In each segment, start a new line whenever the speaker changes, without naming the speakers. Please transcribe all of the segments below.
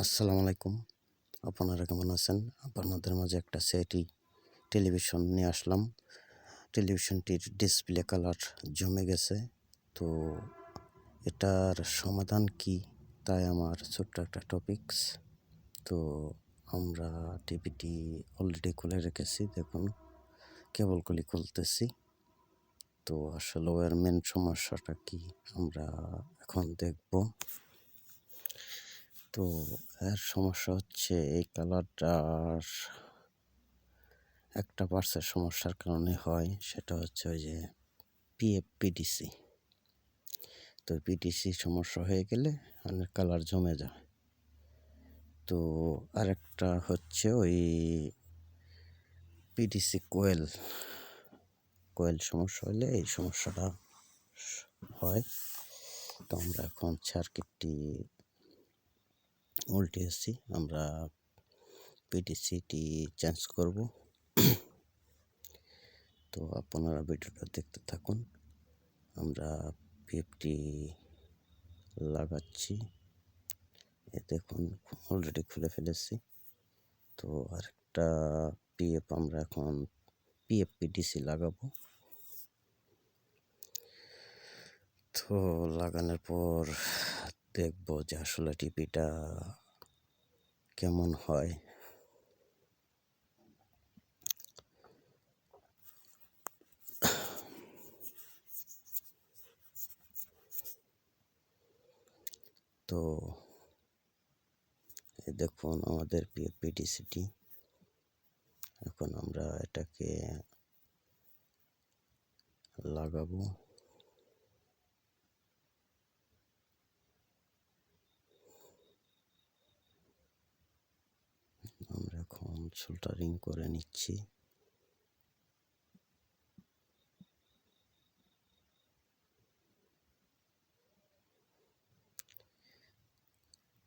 আসসালামু আলাইকুম। আপনারা কেমন আছেন? আপনাদের মাঝে একটা সেটি টেলিভিশন নিয়ে আসলাম। টেলিভিশনটির ডিসপ্লে কালার জমে গেছে। তো এটার সমাধান কি? তাই আমার ছোট্ট একটা টপিকস। তো আমরা টিভিটি অলরেডি খুলে রেখেছি। দেখুন কেবলগুলি খুলতেছি। তো আসলে এর মেন সমস্যাটা কি আমরা এখন দেখব। তো এর সমস্যা হচ্ছে এই কালারটার একটা পার্টসের সমস্যার কারণে হয়, সেটা হচ্ছে ওই যে পিএফপিডিসি। তো পিডিসি সমস্যা হয়ে গেলে অনেক কালার জমে যায়। তো আরেকটা হচ্ছে ওই পিডিসি কোয়েল সমস্যা হলে এই সমস্যাটা হয়। তো আমরা এখন সার্কিটটি উল্টিয়েছি, আমরা পিডিসিটি চেঞ্জ করব। তো আপনারা ভিডিওটা দেখতে থাকুন। আমরা পিএফটি লাগাচ্ছি। দেখুন অলরেডি খুলে ফেলেছি। তো আরেকটা আমরা এখন পিএফপিডিসি লাগাবো। তো লাগানোর পর দেখবো যে আসলে টিভিটা কেমন হয়। তো দেখুন আমাদের পিএফপিডিসিটি। এখন আমরা এটাকে লাগাবো। আমরা এখন সোল্ডারিং করে নিচ্ছি।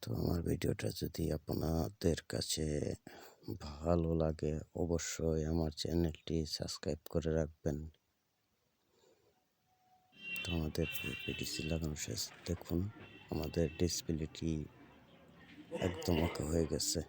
তো আমার ভিডিওটা যদি আপনাদের কাছে ভালো লাগে অবশ্যই আমার চ্যানেলটি সাবস্ক্রাইব করে রাখবেন। তো আমাদের পিডিসি লাগানো শেষ। দেখুন আমাদের ডিসপ্লেটি একদম ওকে হয়ে গেছে।